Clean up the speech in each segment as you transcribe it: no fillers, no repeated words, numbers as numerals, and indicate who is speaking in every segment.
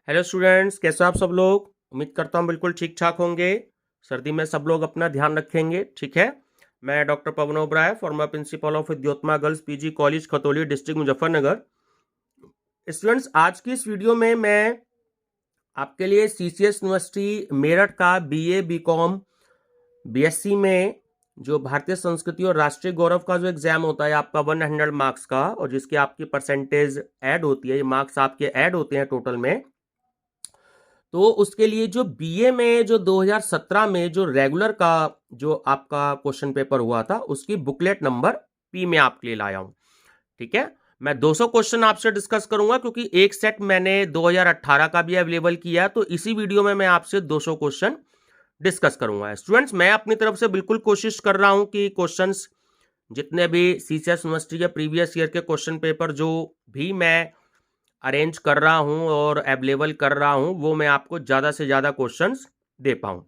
Speaker 1: Hello students, कैसे हो आप सब लोग। उम्मीद करता हूँ बिल्कुल ठीक ठाक होंगे। सर्दी में सब लोग अपना ध्यान रखेंगे, ठीक है। मैं doctor Pawan Oberoi, former principal of Vidyotma girls PG college Khatauli, district Muzaffarnagar. Students, आज की इस वीडियो में मैं आपके लिए सीसीएस यूनिवर्सिटी मेरठ का बीए बीकॉम बीएससी में जो भारतीय संस्कृति और राष्ट्रीय गौरव का जो एग्जाम होता है आपका 100 मार्क्स का, और जिसकी आपकी परसेंटेज ऐड होती है, ये मार्क्स आपके ऐड होते हैं टोटल में। तो उसके लिए जो बीए में जो 2017 में जो रेगुलर का जो आपका क्वेश्चन पेपर हुआ था, उसकी बुकलेट नंबर पी में आपके लिए लाया हूं, ठीक है। मैं 200 क्वेश्चन आपसे डिस्कस करूंगा, क्योंकि एक सेट मैंने 2018 का भी अवेलेबल किया है, तो इसी वीडियो में मैं आपसे 200 क्वेश्चन डिस्कस करूंगा। स्टूडेंट्स, मैं अपनी तरफ से बिल्कुल कोशिश कर रहा हूं कि क्वेश्चंस जितने भी सीसीएस यूनिवर्सिटी के प्रीवियस ईयर के क्वेश्चन पेपर जो भी मैं अरेंज कर रहा हूं और अवेलेबल कर रहा हूं, वो मैं आपको ज़्यादा से ज़्यादा क्वेश्चंस दे पाऊं,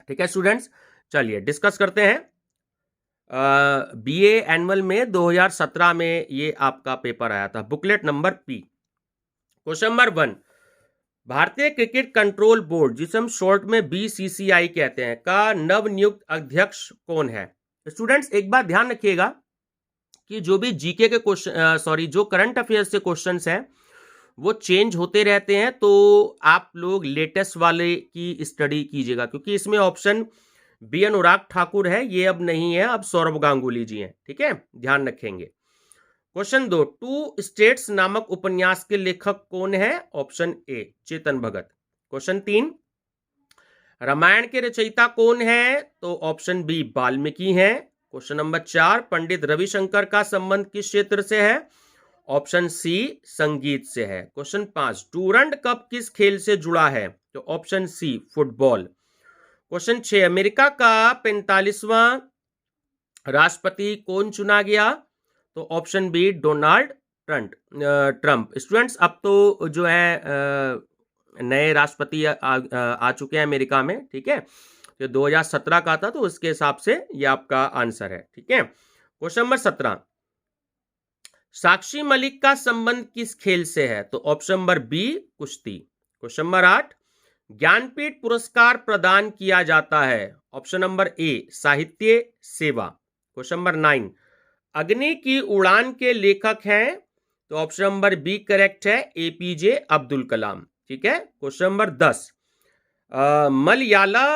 Speaker 1: ठीक है स्टूडेंट्स। चलिए डिस्कस करते हैं। बीए एनुअल में 2017 में ये आपका पेपर आया था, booklet number P. Question number 1, भारतीय क्रिकेट कंट्रोल बोर्ड, जिसे हम शॉर्ट में बीसीसीआई कहते हैं, का नवनियुक्त अध्यक्ष कौन है। स्टूडेंट्स, एक बात ध्यान रखिएगा कि जो भी जीके के क्वेश्चन जो करंट अफेयर्स से क्वेश्चंस हैं वो चेंज होते रहते हैं, तो आप लोग लेटेस्ट वाले की स्टडी कीजिएगा, क्योंकि इसमें ऑप्शन बी अनुराग ठाकुर है, ये अब नहीं है, अब सौरभ गांगुली जी हैं, ठीक है, ध्यान रखेंगे। क्वेश्चन 2, टू स्टेट्स नामक उपन्यास के लेखक कौन है। Option A Chetan Bhagat. Question 3, Ramayana के रचयिता कौन है। तो ऑप्शन बी वाल्मीकि हैं। क्वेश्चन नंबर 4, पंडित रविशंकर का संबंध किस क्षेत्र से है। ऑप्शन सी संगीत से है। क्वेश्चन 5, डूरंड कप किस खेल से जुड़ा है। तो option C football. Question 6, America का 45वां राष्ट्रपति कौन चुना गया। तो option B Donald Trump. Students, अब तो जो है नए राष्ट्रपति आ चुके हैं अमेरिका में, ठीक है। जो 2017 का था, तो उसके हिसाब से ये आपका आंसर है, ठीक है। क्वेश्चन नंबर 17, साक्षी मलिक का संबंध किस खेल से है। तो ऑप्शन नंबर बी कुश्ती। क्वेश्चन नंबर 8, ज्ञानपीठ पुरस्कार प्रदान किया जाता है। ऑप्शन नंबर ए साहित्य सेवा। क्वेश्चन नंबर 9, अग्नि की उड़ान के लेखक हैं। तो ऑप्शन नंबर बी करेक्ट है, एपीजे अब्दुल कलाम, ठीक है। क्वेश्चन नंबर 10, मलयाला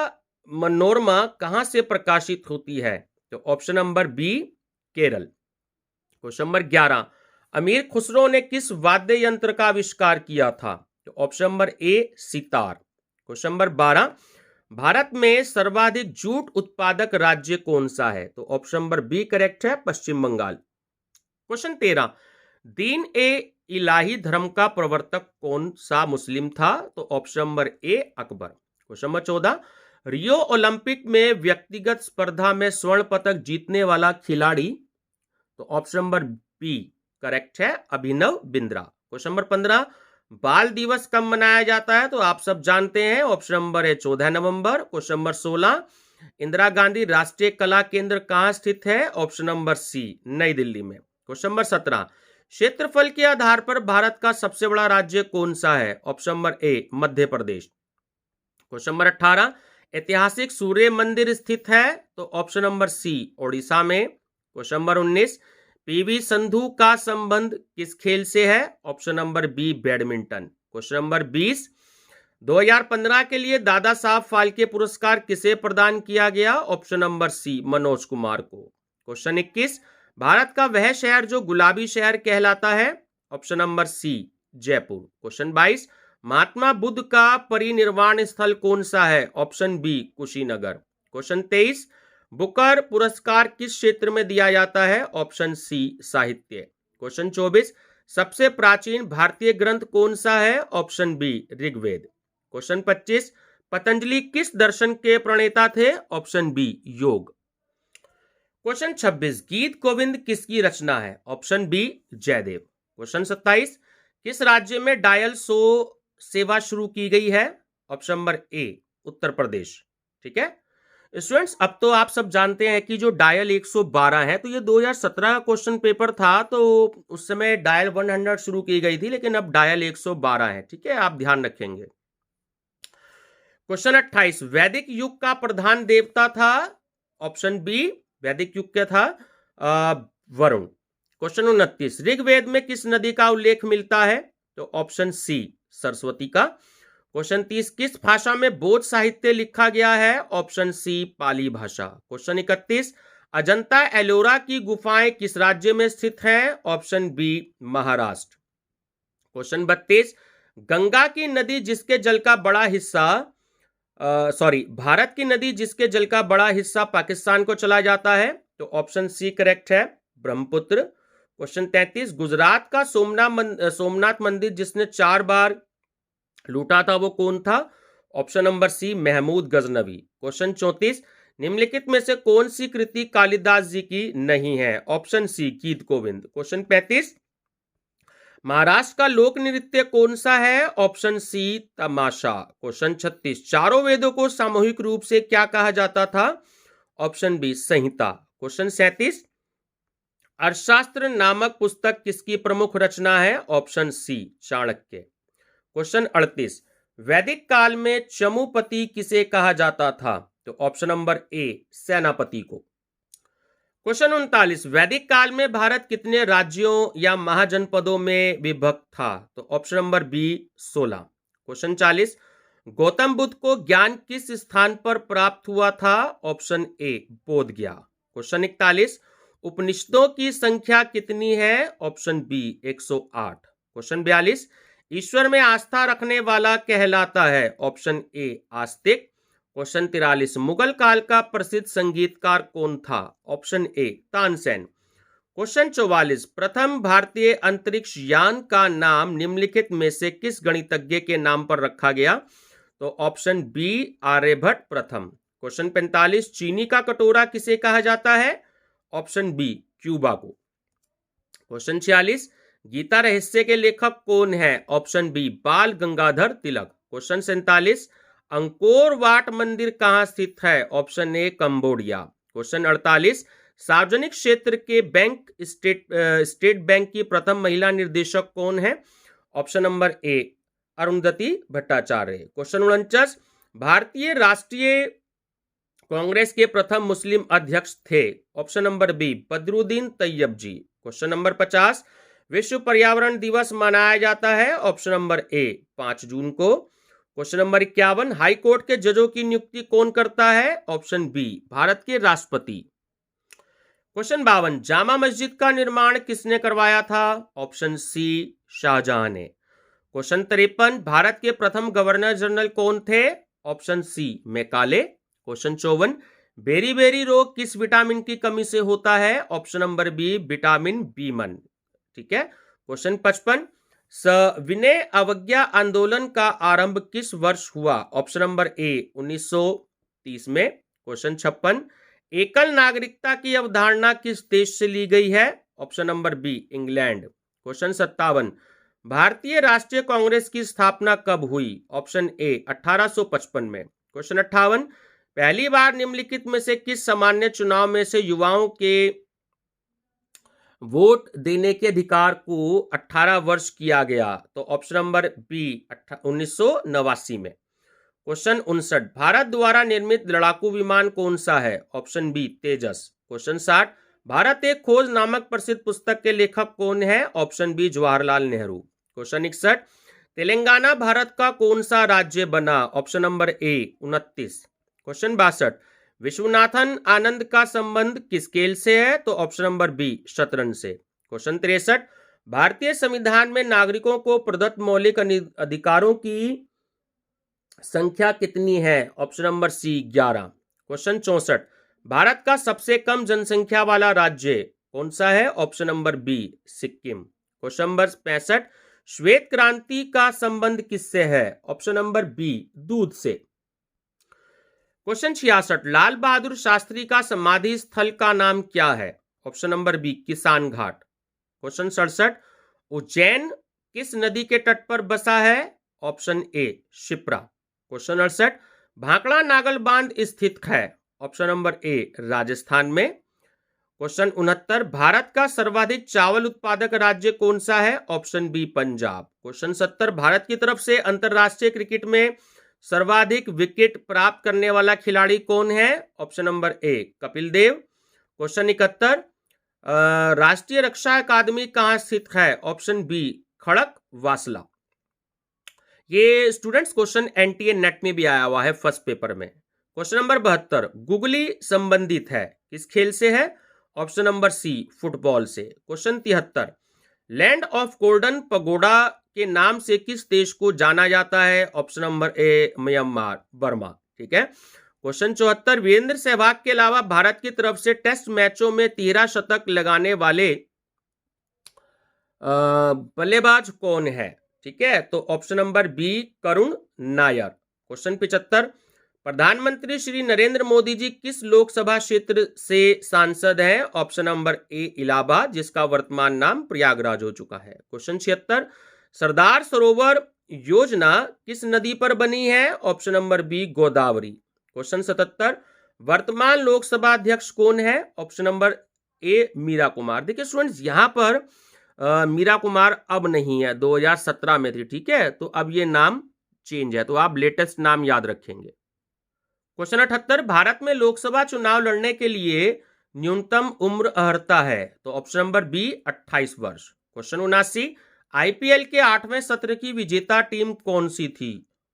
Speaker 1: मनोरमा कहां से प्रकाशित होती है। तो option number B Kerala. Question number 11, Amir Khusro ने किस वाद्य यंत्र का आविष्कार किया था। तो ऑप्शन नंबर ए सितार। क्वेश्चन नंबर 12, भारत में सर्वाधिक जूट उत्पादक राज्य कौन सा है। तो ऑप्शन नंबर बी करेक्ट है, पश्चिम बंगाल। क्वेश्चन 13, दीन ए इलाही धर्म का प्रवर्तक कौन सा मुस्लिम था। तो ऑप्शन नंबर ए Akbar. Question number 14, Rio Olympic में व्यक्तिगत स्पर्धा में स्वर्ण पदक जीतने वाला खिलाड़ी। तो ऑप्शन नंबर बी करेक्ट है, अभिनव बिंद्रा। क्वेश्चन नंबर 15, बाल दिवस कब मनाया जाता है। तो आप सब जानते हैं, ऑप्शन नंबर है 14 नवंबर। क्वेश्चन नंबर 16, इंदिरा गांधी राष्ट्रीय कला केंद्र कहां स्थित है। ऑप्शन नंबर सी नई दिल्ली में। क्वेश्चन नंबर 17, क्षेत्रफल के आधार पर भारत का सबसे बड़ा राज्य कौन सा है। Option number A Madhya Pradesh. Question number 18, ऐतिहासिक सूर्य मंदिर स्थित है। तो ऑप्शन नंबर सी ओडिशा में। क्वेश्चन नंबर 19, पीवी संधू का संबंध किस खेल से है। Option number B badminton. Question number 20, 2015 के लिए दादा साहब फाल्के पुरस्कार किसे प्रदान किया गया। Option number C Manoj Kumar को। क्वेश्चन 21, भारत का वह शहर जो गुलाबी शहर कहलाता है। Option number C Jaipur. Question 22, Mahatma Buddha का परिनिर्वाण स्थल कौन सा है। Option B Kushinagar. Question 23, Booker पुरस्कार किस क्षेत्र में दिया जाता है। ऑप्शन सी साहित्य। क्वेश्चन 24, सबसे प्राचीन भारतीय ग्रंथ कौन सा है। Option B Rigveda. Question 25, Patanjali किस दर्शन के प्रणेता थे। ऑप्शन बी योग। क्वेश्चन 26, गीत गोविंद किसकी रचना है। Option B Jaydev. क्वेश्चन 27, किस राज्य में डायल सो सेवा शुरू की गई है। ऑप्शन नंबर ए उत्तर प्रदेश, ठीक है। स्टूडेंट्स, अब तो आप सब जानते हैं कि जो डायल 112 है, तो ये 2017 का क्वेश्चन पेपर था, तो उस समय डायल 100 शुरू की गई थी, लेकिन अब डायल 112 है। ठीक है, आप ध्यान रखेंगे। क्वेश्चन 28, वैदिक युग का प्रधान देवता था? ऑप्शन बी, वैदिक युग क्या था? वरुण। क्वेश्चन 29, ऋग्वेद में किस नदी का उल्लेख मिलता है? तो ऑप्शन सी, सरस्वती का। क्वेश्चन 30, किस भाषा में बौद्ध साहित्य लिखा गया है? ऑप्शन सी, पाली भाषा। क्वेश्चन 31, अजंता एलोरा की गुफाएं किस राज्य में स्थित हैं? Option B, Maharashtra. Question 32, Ganga की नदी जिसके जल का बड़ा हिस्सा भारत की नदी जिसके जल का बड़ा हिस्सा पाकिस्तान को चला जाता है? तो ऑप्शन सी करेक्ट है, ब्रह्मपुत्र। क्वेश्चन 33, गुजरात का सोमनाथ मंदिर जिसने 4 बार लूटा था, वो कौन था? Option number C, Mahmud Ghaznavi. Question 34, निम्नलिखित में से कौन सी कृति कालिदास जी की नहीं है? ऑप्शन सी, गीत गोविंद। क्वेश्चन 35, महाराष्ट्र का लोक नृत्य कौन सा है? ऑप्शन सी, तमाशा। क्वेश्चन 36, चारों वेदों को सामूहिक रूप से क्या कहा जाता था? ऑप्शन बी, संहिता। क्वेश्चन 37, अर्थशास्त्र नामक पुस्तक किसकी प्रमुख रचना है? Option C, Chanakya. क्वेश्चन 38, वैदिक काल में चमुपति किसे कहा जाता था? तो ऑप्शन नंबर ए, सेनापति को। क्वेश्चन 39, वैदिक काल में भारत कितने राज्यों या महाजनपदों में विभक्त था? तो option number B, 16। Question 40, Gautam Buddha को ज्ञान किस स्थान पर प्राप्त हुआ था? ऑप्शन ए, बोध गया। क्वेश्चन 41, उपनिषदों की संख्या कितनी है? Option B, 108। क्वेश्चन 42, ईश्वर में आस्था रखने वाला कहलाता है? ऑप्शन ए, आस्तिक। क्वेश्चन 43, मुगल काल का प्रसिद्ध संगीतकार कौन था? Option A, Tansen. क्वेश्चन 44, प्रथम भारतीय अंतरिक्ष यान का नाम निम्नलिखित में से किस गणितज्ञ के नाम पर रखा गया? तो ऑप्शन बी, आर्यभट्ट प्रथम। क्वेश्चन 45, चीनी का कटोरा किसे कहा जाता है? ऑप्शन बी, क्यूबा को। क्वेश्चन 46, गीता रहस्य के लेखक कौन है? ऑप्शन बी, बाल Gangadhar Tilak. Question 47, Angkor Wat मंदिर कहां स्थित है? ऑप्शन ए, कंबोडिया। क्वेश्चन 48, सार्वजनिक क्षेत्र के बैंक स्टेट बैंक की प्रथम महिला निर्देशक कौन है? Option number A, Arundhati Bhattacharya. Question 49, भारतीय राष्ट्रीय कांग्रेस के प्रथम मुस्लिम अध्यक्ष थे? Option number B, Badruddin Tyab ji. Question number 50, विश्व पर्यावरण दिवस मनाया जाता है? ऑप्शन नंबर ए, 5 जून को। क्वेश्चन नंबर 51, हाई कोर्ट के जजों की नियुक्ति कौन करता है? ऑप्शन बी, भारत के राष्ट्रपति। क्वेश्चन 52, जामा मस्जिद का निर्माण किसने करवाया था? ऑप्शन सी, शाहजहां ने। क्वेश्चन 53, भारत के प्रथम गवर्नर जनरल कौन थे? Option C, Macaulay. क्वेश्चन 54, बेरी रोग किस विटामिन की कमी से होता है? Option number B, vitamin B1। ठीक है। क्वेश्चन 55, सविनय अवज्ञा आंदोलन का आरंभ किस वर्ष हुआ? ऑप्शन नंबर ए, 1930 में। क्वेश्चन 56, एकल नागरिकता की अवधारणा किस देश से ली गई है? Option number B, England. Question 57, भारतीय राष्ट्रीय कांग्रेस की स्थापना कब हुई? ऑप्शन ए, 1855 में। क्वेश्चन 58, पहली बार निम्नलिखित में से किस सामान्य चुनाव में से युवाओं के वोट देने के अधिकार को 18 वर्ष किया गया? तो ऑप्शन नंबर बी, 1989 में। क्वेश्चन 59, भारत द्वारा निर्मित लड़ाकू विमान कौन सा है? Option B, Tejas. Question 60, Bharat Ek Khoj नामक प्रसिद्ध पुस्तक के लेखक कौन है? Option B, Jawaharlal Nehru. Question 61, Telangana Bharat का कौन सा राज्य बना? Option number A, 29। Question 62, Viswanathan Anand का संबंध किस खेल से है? तो ऑप्शन नंबर बी, शतरंज से। क्वेश्चन 63, भारतीय संविधान में नागरिकों को प्रदत्त मौलिक अधिकारों की संख्या कितनी है? Option number C, 11। Question 64, Bharat का सबसे कम जनसंख्या वाला राज्य कौन सा है? Option number B, Sikkim. Question number 65, श्वेत क्रांति का संबंध किससे है? ऑप्शन नंबर बी, दूध से। क्वेश्चन 66, लाल बहादुर शास्त्री का समाधि स्थल का नाम क्या है? ऑप्शन नंबर बी, किसान घाट। क्वेश्चन 67, उज्जैन किस नदी के तट पर बसा है? Option A, Shipra. Question 68, Bhakra Nangal बांध स्थित है? ऑप्शन नंबर ए राजस्थान में। क्वेश्चन 69, भारत का सर्वाधिक चावल उत्पादक राज्य कौन सा है? Option B Punjab. Question 70, Bharat की तरफ से अंतरराष्ट्रीय क्रिकेट में सर्वाधिक विकेट प्राप्त करने वाला खिलाड़ी कौन है? Option number A Kapil Dev. Question 71, राष्ट्रीय रक्षा अकादमी कहां स्थित है? ऑप्शन बी खड़क वासला। ये स्टूडेंट्स क्वेश्चन एनटीए नेट में भी आया हुआ है फर्स्ट पेपर में। क्वेश्चन नंबर 72, गुगली संबंधित है किस खेल से है? ऑप्शन नंबर सी फुटबॉल से। Question 73, land of golden pagoda के नाम से किस देश को जाना जाता है? ऑप्शन नंबर ए म्यांमार, बर्मा। ठीक है। क्वेश्चन 74, वीरेंद्र सहवाग के अलावा भारत की तरफ से टेस्ट मैचों में 13 शतक लगाने वाले बल्लेबाज कौन है? ठीक है, तो option number B Karun Nair. Question 75, प्रधानमंत्री श्री नरेंद्र मोदी जी किस लोकसभा क्षेत्र से सांसद हैं? ऑप्शन नंबर ए इलाहाबाद, जिसका वर्तमान नाम प्रयागराज हो चुका है। क्वेश्चन 76, सरदार सरोवर योजना किस नदी पर बनी है? Option number B Godavari. Question 77, वर्तमान लोकसभा अध्यक्ष कौन है? Option number A Meera Kumar. देखिए स्टूडेंट्स, यहां पर मीरा कुमार अब नहीं है, 2017 में थी। ठीक है, तो अब ये नाम चेंज है, तो आप लेटेस्ट नाम याद रखेंगे। क्वेश्चन 78, भारत में लोकसभा चुनाव लड़ने के लिए न्यूनतम उम्र अर्हता है? तो ऑप्शन नंबर बी 28 वर्ष। क्वेश्चन 79, आईपीएल के 8वें सत्र की विजेता टीम कौन सी थी?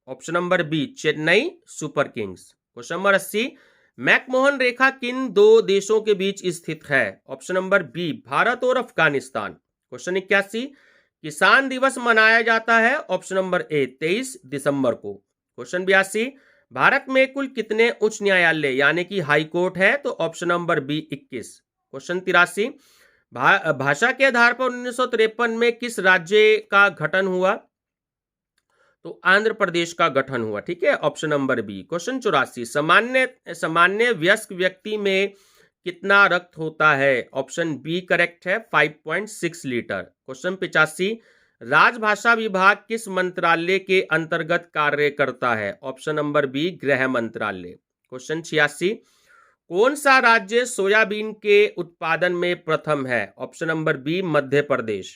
Speaker 1: Option number B Chennai super kings. Question number 80, McMahon रेखा किन दो देशों के बीच स्थित है? ऑप्शन नंबर बी भारत और अफगानिस्तान। क्वेश्चन 81, किसान दिवस मनाया जाता है? ऑप्शन नंबर ए 23 दिसंबर को। क्वेश्चन 82, भारत में कुल कितने उच्च न्यायालय यानी कि हाई कोर्ट है? तो ऑप्शन नंबर बी 21। क्वेश्चन 83, भाषा के आधार पर 1953 में किस राज्य का गठन हुआ? तो आंध्र प्रदेश का गठन हुआ। ठीक है, ऑप्शन नंबर बी। क्वेश्चन 84, सामान्य वयस्क व्यक्ति में कितना रक्त होता है? ऑप्शन बी करेक्ट है, 5.6 लीटर। क्वेश्चन 85, राजभाषा विभाग किस मंत्रालय के अंतर्गत कार्य करता है? ऑप्शन नंबर बी गृह मंत्रालय। क्वेश्चन 86, कौन सा राज्य सोयाबीन के उत्पादन में प्रथम है? Option number B Madhya Pradesh.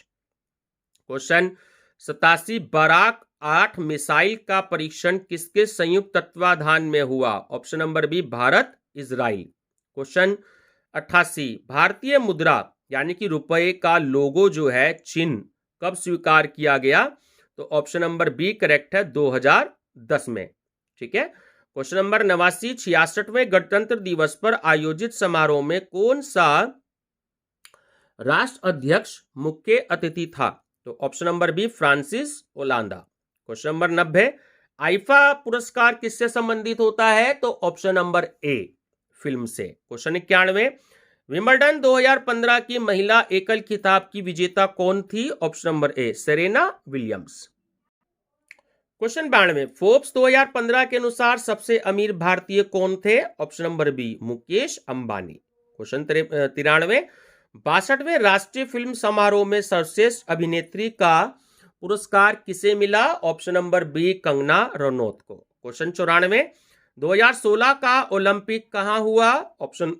Speaker 1: Question 87, Barak 8 missile का परीक्षण किसके संयुक्त तत्वाधान में हुआ? Option number B Bharat Israel. Question 88, भारतीय मुद्रा यानी कि रुपए का लोगो जो है, चिन्ह, कब स्वीकार किया गया? तो ऑप्शन नंबर बी करेक्ट है, 2010 में। ठीक है। क्वेश्चन नंबर 89, 66वें गणतंत्र दिवस पर आयोजित समारोह में कौन सा राष्ट्र अध्यक्ष मुख्य अतिथि था? तो option number B Francis Hollande. Question number 90, IIFA पुरस्कार किससे संबंधित होता है? तो ऑप्शन नंबर ए फिल्म से। क्वेश्चन 91, विंबलडन 2015 की महिला एकल खिताब की विजेता कौन थी? Option number A Serena Williams. Question 92, Forbes 2015 के अनुसार सबसे अमीर भारतीय कौन थे? Option number B Mukesh Ambani. Question 93, 62वें राष्ट्रीय फिल्म समारोह में सर्वश्रेष्ठ अभिनेत्री का पुरस्कार किसे मिला? Option number B Kangana Ranaut को। क्वेश्चन 94, 2016 का ओलंपिक कहां हुआ? ऑप्शन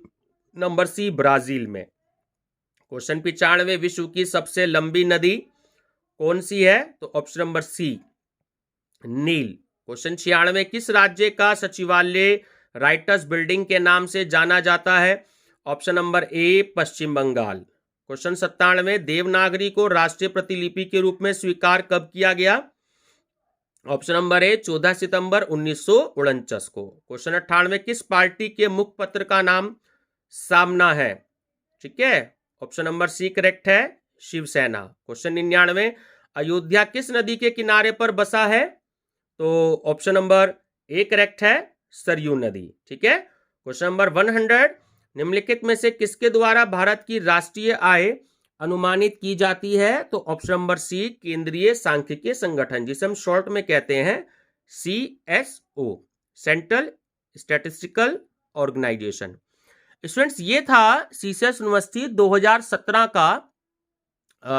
Speaker 1: नंबर सी ब्राजील में। क्वेश्चन 95, विश्व की सबसे लंबी नदी कौन सी है? तो ऑप्शन नंबर सी नील। क्वेश्चन 96, किस राज्य का सचिवालय राइटर्स बिल्डिंग के नाम से जाना जाता है? Option number A Paschim Bengal. Question 97, Devanagari को राष्ट्रीय प्रतिलिपि के रूप में स्वीकार कब किया गया? ऑप्शन नंबर ए 14 सितंबर 1949 को। क्वेश्चन 98, किस पार्टी के मुखपत्र का नाम सामना है? ठीक है, ऑप्शन नंबर सी करेक्ट है, शिवसेना। क्वेश्चन 99, अयोध्या किस नदी के किनारे पर बसा है? तो ऑप्शन नंबर ए करेक्ट है, सरयू नदी। ठीक है। क्वेश्चन नंबर 100, निम्नलिखित में से किसके द्वारा भारत की राष्ट्रीय आय अनुमानित की जाती है? तो ऑप्शन नंबर सी केंद्रीय सांख्यिकीय संगठन, जिसे हम शॉर्ट में कहते हैं CSO, central statistical organisation. Students, ये था CCS यूनिवर्सिटी 2017 का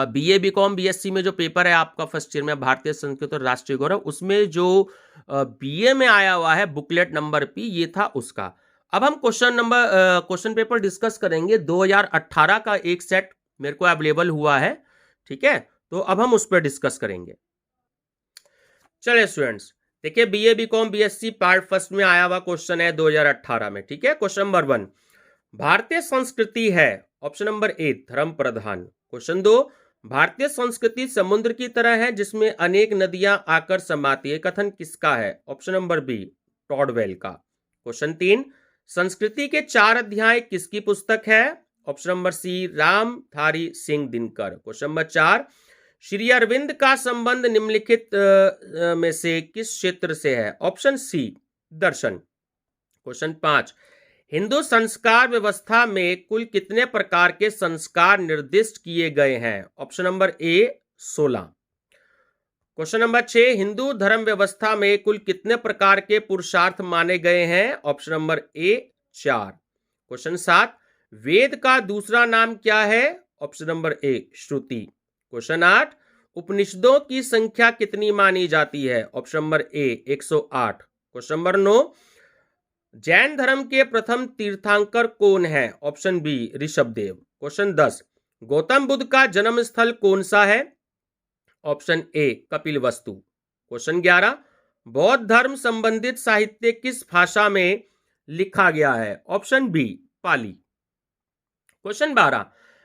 Speaker 1: BA BCom BSc में जो पेपर है आपका फर्स्ट ईयर में, भारतीय संस्कृत और राष्ट्रीय गौरव, उसमें जो BA में आया हुआ है बुकलेट नंबर P, ये था उसका। अब हम क्वेश्चन पेपर डिस्कस करेंगे। 2018 का एक सेट मेरे को अवेलेबल हुआ है, ठीक है, तो अब हम उस पर डिस्कस करेंगे। चलिए स्टूडेंट्स, देखिए BA BCom BSc part first में आया हुआ क्वेश्चन है 2018 में, ठीक है। क्वेश्चन नंबर 1, भारतीय संस्कृति है, ऑप्शन नंबर ए धर्म प्रधान। क्वेश्चन 2, भारतीय संस्कृति समुद्र की तरह है जिसमें अनेक नदियां आकर समाती है, कथन किसका है, ऑप्शन नंबर बी टॉडवेल का। क्वेश्चन 3, संस्कृति के 4 अध्याय किसकी पुस्तक है, option number C Ramdhari Singh Dinkar. Question number 4, Shri Aurobindo का संबंध निम्नलिखित में से किस क्षेत्र से है, ऑप्शन सी दर्शन। क्वेश्चन 5, हिंदू संस्कार व्यवस्था में कुल कितने प्रकार के संस्कार निर्दिष्ट किए गए हैं, ऑप्शन नंबर ए 16। क्वेश्चन नंबर 6, हिंदू धर्म व्यवस्था में कुल कितने प्रकार के पुरुषार्थ माने गए हैं, option number A 4। Question 7, Veda का दूसरा नाम क्या है, option number A Shruti. Question 8, उपनिषदों की संख्या कितनी मानी जाती है, option number A 108। Question number 9, Jain धर्म के प्रथम तीर्थंकर कौन है, option B Rishabhdev. Question 10, Gautam Buddha का जन्म स्थल कौन सा है, ऑप्शन ए कपिलवस्तु। क्वेश्चन 11, बौद्ध धर्म संबंधित साहित्य किस भाषा में लिखा गया है, ऑप्शन बी पाली। क्वेश्चन 12,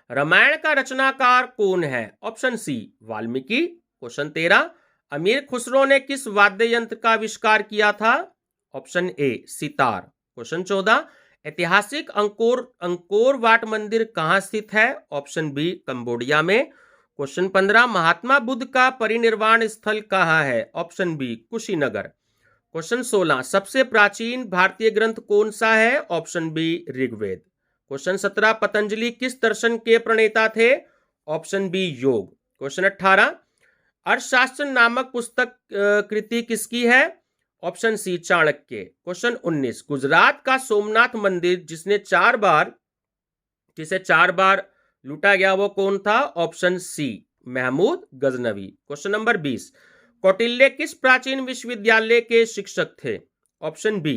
Speaker 1: रामायण का रचनाकार कौन है, ऑप्शन सी वाल्मीकि। क्वेश्चन 13, अमीर खुसरो ने किस वाद्य यंत्र का आविष्कार किया था, ऑप्शन ए सितार। क्वेश्चन 14, ऐतिहासिक अंकोर वाट मंदिर कहां स्थित है, ऑप्शन बी कंबोडिया में। क्वेश्चन 15, महात्मा बुद्ध का परिनिर्वाण स्थल कहां है, ऑप्शन बी कुशीनगर। क्वेश्चन 16, सबसे प्राचीन भारतीय ग्रंथ कौन सा है, option B Rigveda. Question 17, Patanjali किस दर्शन के प्रणेता थे, ऑप्शन बी योग। क्वेश्चन 18, अर्थशास्त्र नामक पुस्तक कृति किसकी है, option C Chanakya. Question 19, Gujarat का सोमनाथ मंदिर जिसे चार बार लूटा गया वो कौन था, option C Mahmud Ghaznavi. Question number 20, Kautilya किस प्राचीन विश्वविद्यालय के शिक्षक थे, ऑप्शन बी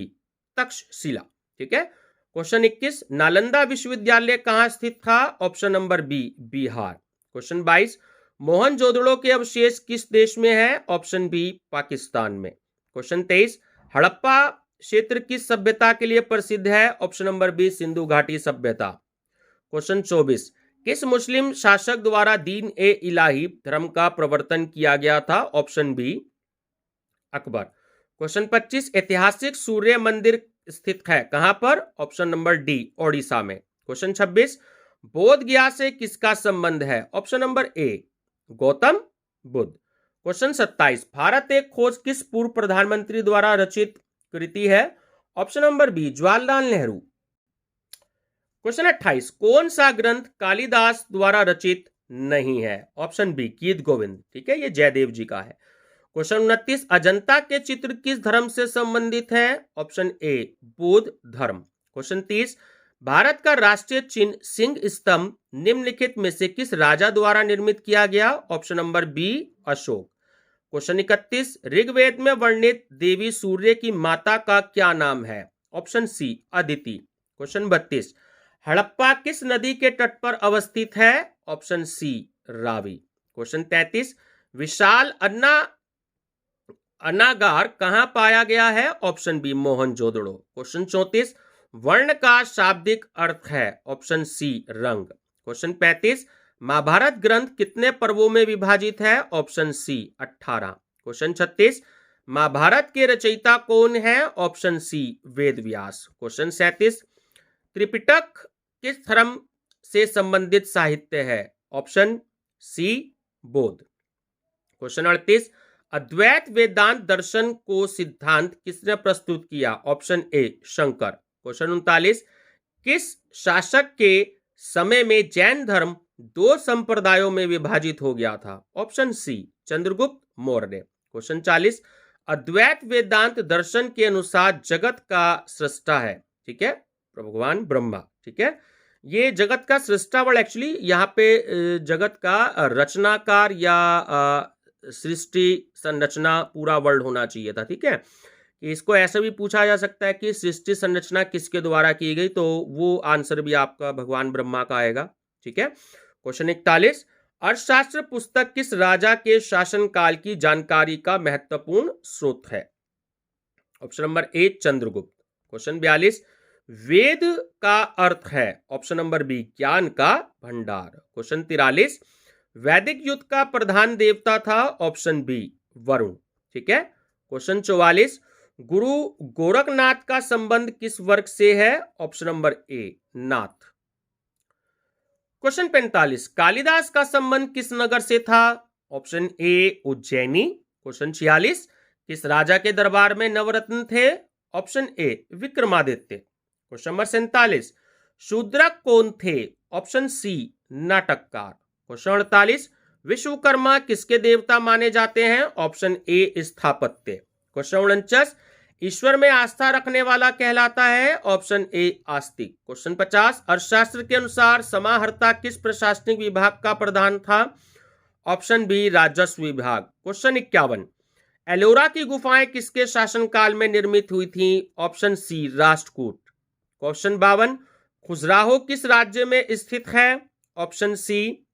Speaker 1: तक्षशिला, ठीक है। क्वेश्चन 21, नालंदा विश्वविद्यालय कहां स्थित था, option number B Bihar. Question 22, Mohenjodaro के अवशेष किस देश में है, ऑप्शन बी पाकिस्तान में। क्वेश्चन 23, हड़प्पा क्षेत्र किस सभ्यता के लिए प्रसिद्ध है, ऑप्शन नंबर बी सिंधु घाटी सभ्यता। क्वेश्चन 24, किस मुस्लिम शासक द्वारा दीन ए इलाही धर्म का प्रवर्तन किया गया था, ऑप्शन बी अकबर। क्वेश्चन 25, ऐतिहासिक सूर्य मंदिर स्थित है कहां पर, ऑप्शन नंबर डी ओडिशा में। क्वेश्चन 26, बोध गया से किसका संबंध है, option number A Gautam Buddha. Question 27, Bharat Ek Khoj किस पूर्व प्रधानमंत्री द्वारा रचित कृति है, option number B Jawaharlal Nehru. Question 28, कौन सा ग्रंथ कालिदास द्वारा रचित नहीं है, ऑप्शन बी गीत गोविंद, ठीक है, ये जयदेव जी का है। क्वेश्चन 29, अजंता के चित्र किस धर्म से संबंधित है, ऑप्शन ए बौद्ध धर्म। क्वेश्चन 30, भारत का राष्ट्रीय चिन्ह सिंह स्तंभ निम्नलिखित में से किस राजा द्वारा निर्मित किया गया, option number B Ashok. Question 31, Rigveda में वर्णित देवी सूर्य की माता का क्या नाम है, option C Aditi. Question 32, Harappa किस नदी के तट पर अवस्थित है, ऑप्शन सी रावी। क्वेश्चन 33, विशाल अन्नागार कहां पाया गया है, ऑप्शन बी मोहनजोदड़ो। क्वेश्चन 34, वर्ण का शाब्दिक अर्थ है, ऑप्शन सी रंग। क्वेश्चन 35, महाभारत ग्रंथ कितने पर्वों में विभाजित है, ऑप्शन सी 18। क्वेश्चन 36, महाभारत के रचयिता कौन है, ऑप्शन सी वेद व्यास। क्वेश्चन 37, त्रिपिटक किस धर्म से संबंधित साहित्य है, ऑप्शन सी बौद्ध। क्वेश्चन 38, अद्वैत वेदांत दर्शन को सिद्धांत किसने प्रस्तुत किया, ऑप्शन ए शंकर। क्वेश्चन 39, किस शासक के समय में जैन धर्म 2 संप्रदायों में विभाजित हो गया था, option C Chandragupta Maurya. Question 40, Advaita Vedanta दर्शन के अनुसार जगत का सृष्टा है, ठीक है, भगवान ब्रह्मा, ठीक है। ये जगत का सृष्टा वर्ड एक्चुअली यहाँ पे जगत का रचनाकार या सृष्टि संरचना पूरा वर्ड होना चाहिए था, ठीक है, कि इसको ऐसा भी पूछा जा सकता है कि सृष्टि संरचना किसके द्वारा की गई, तो वो आंसर भी आपका भगवान ब्रह्मा का आएगा। ठीक है। क्वेश्चन 41, अर्थशास्त्र पुस्तक किस राजा के शासनकाल की जानकारी का महत्वपूर्ण स्रोत है? ऑप्शन नंबर ए चंद्रगुप्त। क्वेश्चन 42, वेद का अर्थ है? ऑप्शन नंबर बी ज्ञान का भंडार। क्वेश्चन 43, वैदिक युग का प्रधान देवता था? Option B Varun. ठीक है। क्वेश्चन 44, गुरु गोरखनाथ का संबंध किस वर्ग से है? ऑप्शन नंबर ए नाथ। क्वेश्चन 45, कालिदास का संबंध किस नगर से था? Option A Ujjaini. क्वेश्चन 46, किस राजा के दरबार में नवरत्न थे? Option A Vikramaditya. Question number 47, Shudraka कौन थे? ऑप्शन सी नाटककार। क्वेश्चन 48, विश्वकर्मा किसके देवता माने जाते हैं? ऑप्शन ए स्थापत्य। क्वेश्चन 49, ईश्वर में आस्था रखने वाला कहलाता है? ऑप्शन ए आस्तिक। क्वेश्चन 50, अर्थशास्त्र के अनुसार समाहर्ता किस प्रशासनिक विभाग का प्रधान था? ऑप्शन बी राजस्व विभाग। क्वेश्चन 51, एलोरा की गुफाएं किसके शासनकाल में निर्मित हुई थी? Option C Rashtrakuta. Question 52, Khajuraho किस राज्य में स्थित है? ऑप्शन सी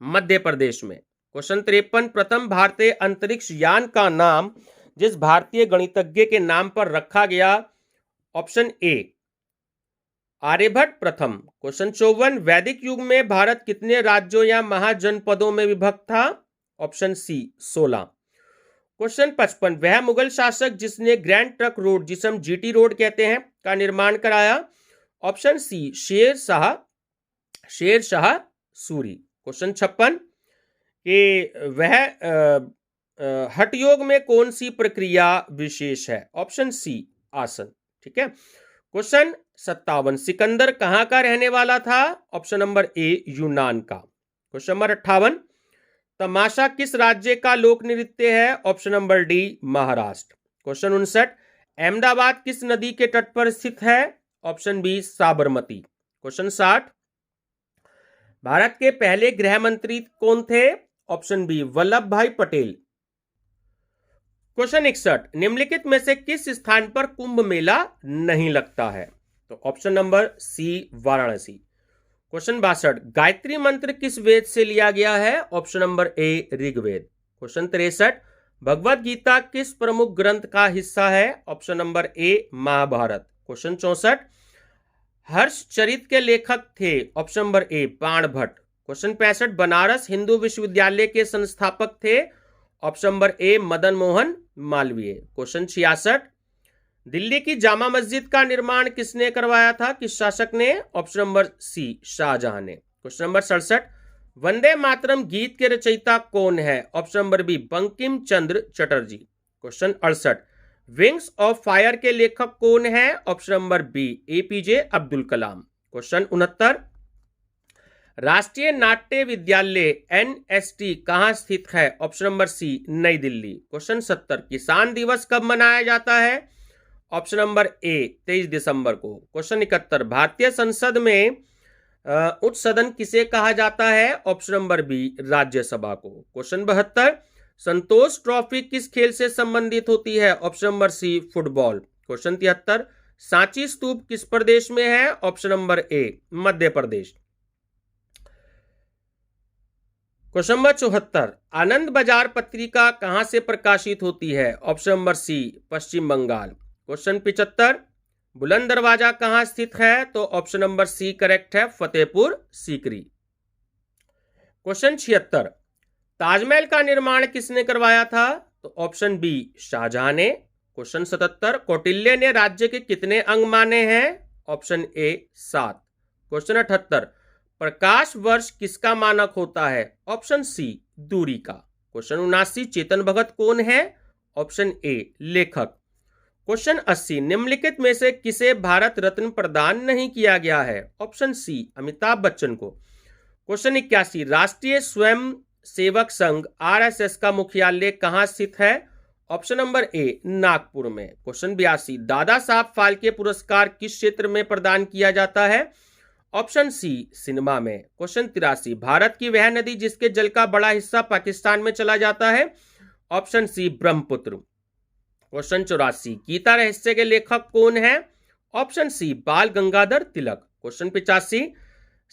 Speaker 1: मध्य प्रदेश में। क्वेश्चन 53, प्रथम भारतीय अंतरिक्ष यान का नाम जिस भारतीय गणितज्ञ के नाम पर रखा गया? ऑप्शन ए आर्यभट्ट प्रथम। क्वेश्चन 54, वैदिक युग में भारत कितने राज्यों या महाजनपदों में विभक्त था? ऑप्शन सी 16। क्वेश्चन 55, वह मुगल शासक जिसने ग्रैंड ट्रंक रोड, जिसे हम जीटी रोड कहते हैं, का निर्माण कराया? Option C Sher Shah Suri. Question 56, कि वह हठ योग में कौन सी प्रक्रिया विशेष है? ऑप्शन सी आसन। ठीक है। क्वेश्चन 57, सिकंदर कहां का रहने वाला था? ऑप्शन नंबर ए यूनान का। क्वेश्चन नंबर 58, तमाशा किस राज्य का लोक नृत्य है? Option number D Maharashtra. Question 59, Ahmedabad किस नदी के तट पर स्थित है? Option B Sabarmati. क्वेश्चन 60, भारत के पहले गृह मंत्री कौन थे? ऑप्शन बी वल्लभ भाई पटेल। क्वेश्चन 61, निम्नलिखित में से किस स्थान पर कुंभ मेला नहीं लगता है? तो option number C Varanasi. Question 62, Gayatri mantra किस वेद से लिया गया है? Option number A Rigveda. Question 63, Bhagavad Gita किस प्रमुख ग्रंथ का हिस्सा है? Option number A Mahabharata. Question 64, Harshacharita के लेखक थे? Option number A Banabhatta. Question 65, Banaras Hindu विश्वविद्यालय के संस्थापक थे? Option number A Madan Mohan Malviya. Question 66, Delhi की जामा मस्जिद का निर्माण किसने करवाया था? किस शासक ने? ऑप्शन नंबर सी शाहजहां ने। क्वेश्चन नंबर 67, वंदे मातरम गीत के रचयिता कौन है? Option number B Bankim Chandra Chatterjee. Question 68, wings of fire के लेखक कौन है? Option number B APJ Abdul Kalam. Question 69, राष्ट्रीय नाट्य विद्यालय एनएसटी कहां स्थित है? ऑप्शन नंबर सी नई दिल्ली। क्वेश्चन 70, किसान दिवस कब मनाया जाता है? ऑप्शन नंबर ए 23 दिसंबर को। क्वेश्चन 71, भारतीय संसद में उच्च सदन किसे कहा जाता है? ऑप्शन नंबर बी राज्यसभा को। क्वेश्चन 72, संतोष ट्रॉफी किस खेल से संबंधित होती है? Option number C football. Question 73, Sanchi Stupa किस प्रदेश में है? Option number A Madhya Pradesh. Question number 74, Anand Bazar Patrika कहां से प्रकाशित होती है? Option number C Paschim Bengal. Question 75, Buland दरवाजा कहां स्थित है? तो ऑप्शन नंबर सी करेक्ट है, फतेहपुर सीकरी। क्वेश्चन 76, ताजमहल का निर्माण किसने करवाया था? तो ऑप्शन बी शाहजहां ने। क्वेश्चन 77, कौटिल्य ने राज्य के कितने अंग माने हैं? Option A 7। क्वेश्चन 78, प्रकाश वर्ष किसका मानक होता है? ऑप्शन सी दूरी का। क्वेश्चन 79, चेतन भगत कौन है? ऑप्शन ए लेखक। क्वेश्चन 80, निम्नलिखित में से किसे भारत रत्न प्रदान नहीं किया गया है? ऑप्शन सी अमिताभ बच्चन को। क्वेश्चन 81, राष्ट्रीय स्वयं सेवक संघ आरएसएस का मुख्यालय कहां स्थित है? ऑप्शन नंबर ए नागपुर में। क्वेश्चन 82, दादा साहब फाल्के पुरस्कार किस क्षेत्र में प्रदान किया जाता है? ऑप्शन सी सिनेमा में। क्वेश्चन 83, भारत की वह नदी जिसके जल का बड़ा हिस्सा पाकिस्तान में चला जाता है? Option C Brahmaputra. Question 84, Gita Rahasya के लेखक कौन है? Option C Bal Gangadhar Tilak. Question 85,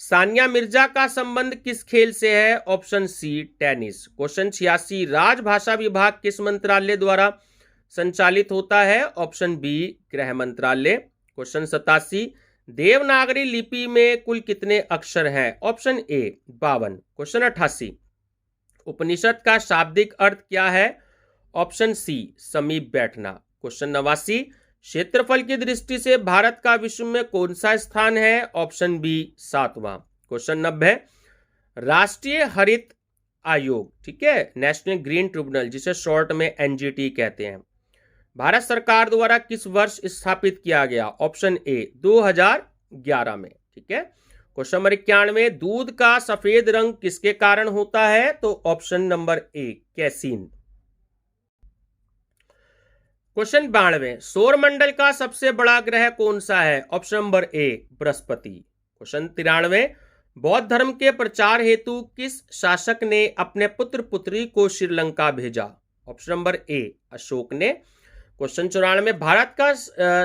Speaker 1: Sania Mirza का संबंध किस खेल से है? ऑप्शन सी टेनिस। क्वेश्चन 86, राजभाषा विभाग किस मंत्रालय द्वारा संचालित होता है? ऑप्शन बी गृह मंत्रालय। क्वेश्चन 87, देवनागरी लिपि में कुल कितने अक्षर हैं? Option A 52। क्वेश्चन 88, उपनिषद का शाब्दिक अर्थ क्या है? ऑप्शन सी समीप बैठना। क्वेश्चन 89, क्षेत्रफल की दृष्टि से भारत का विश्व में कौन सा स्थान है? Option B 7वां। क्वेश्चन 90, राष्ट्रीय हरित आयोग, ठीक है, नेशनल ग्रीन ट्रिब्यूनल, जिसे शॉर्ट में एनजीटी कहते हैं, भारत सरकार द्वारा किस वर्ष स्थापित किया गया? ऑप्शन ए 2011 में, ठीक है। क्वेश्चन नंबर 91, दूध का सफेद रंग किसके कारण होता है? तो ऑप्शन नंबर ए कैसीन। क्वेश्चन 92, सौरमंडल का सबसे बड़ा ग्रह कौन सा है? ऑप्शन नंबर ए बृहस्पति। क्वेश्चन 93, बौद्ध धर्म के प्रचार हेतु किस शासक ने अपने पुत्र पुत्री को श्रीलंका भेजा? ऑप्शन नंबर ए अशोक ने। क्वेश्चन 94, भारत का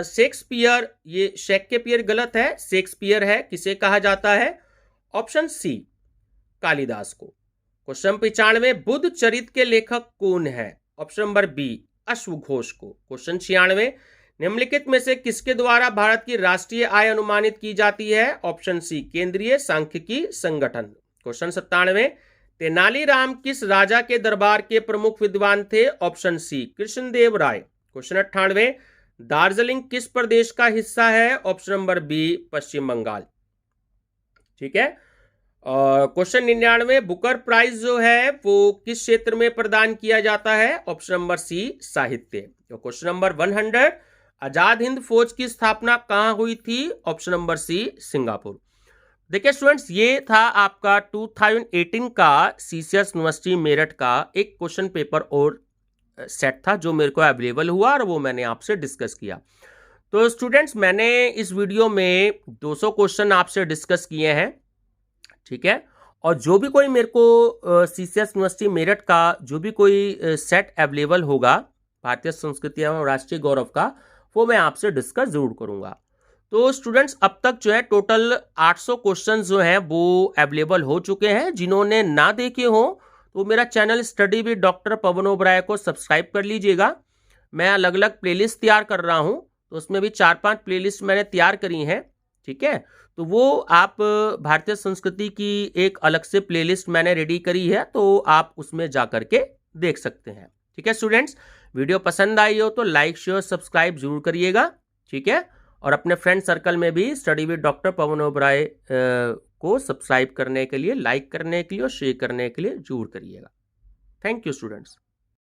Speaker 1: शेक्सपियर, ये शेक्सपियर गलत है, शेक्सपियर है, किसे कहा जाता है? ऑप्शन सी कालिदास को। क्वेश्चन 95, बुद्ध चरित्र के लेखक कौन है? ऑप्शन नंबर बी अश्व घोष को। क्वेश्चन 96, निम्नलिखित में से किसके द्वारा भारत की राष्ट्रीय आय अनुमानित की जाती है? ऑप्शन सी केंद्रीय सांख्यिकी संगठन। क्वेश्चन 97, तेनालीराम किस राजा के दरबार के प्रमुख विद्वान थे? ऑप्शन सी कृष्णदेव राय। क्वेश्चन 98, दार्जिलिंग किस प्रदेश का हिस्सा है? ऑप्शन नंबर बी पश्चिम बंगाल, ठीक है। क्वेश्चन 99, बुकर प्राइज जो है वो किस क्षेत्र में प्रदान किया जाता है? ऑप्शन नंबर सी साहित्य। तो क्वेश्चन नंबर 100, आजाद हिंद फौज की स्थापना कहां हुई थी? Option number C Singapore. देखिए स्टूडेंट्स, ये था आपका 2018 का सीसीएस यूनिवर्सिटी मेरठ का एक क्वेश्चन पेपर और सेट था जो मेरे को अवेलेबल हुआ और वो मैंने आपसे डिस्कस किया। तो स्टूडेंट्स, मैंने इस वीडियो में 200 क्वेश्चन आपसे डिस्कस किए हैं, ठीक है। और जो भी कोई मेरे को सीसीएस यूनिवर्सिटी मेरठ का जो भी कोई सेट अवेलेबल होगा भारतीय संस्कृति एवं राष्ट्रीय गौरव का, वो मैं आपसे डिस्कस जरूर करूंगा। तो स्टूडेंट्स, अब तक जो है टोटल 800 क्वेश्चन जो हैं वो अवेलेबल हो चुके हैं। जिन्होंने ना देखे हो तो मेरा channel study with doctor Pawan Oberoi को सब्सक्राइब कर लीजिएगा। मैं अलग अलग प्लेलिस्ट तैयार कर रहा हूं, तो उसमें भी 4-5 प्लेलिस्ट मैंने तैयार करी हैं, ठीक है। तो वो आप भारतीय संस्कृति की एक अलग से प्लेलिस्ट मैंने रेडी करी है, तो आप उसमें जा करके देख सकते हैं, ठीक है। स्टूडेंट्स, वीडियो पसंद आई हो तो लाइक शेयर सब्सक्राइब जरूर करिएगा, ठीक है। और अपने फ्रेंड सर्कल में भी study with doctor Pawan Oberoi को सब्सक्राइब करने के लिए, लाइक करने के लिए और शेयर करने के लिए जरूर करिएगा। Thank you students.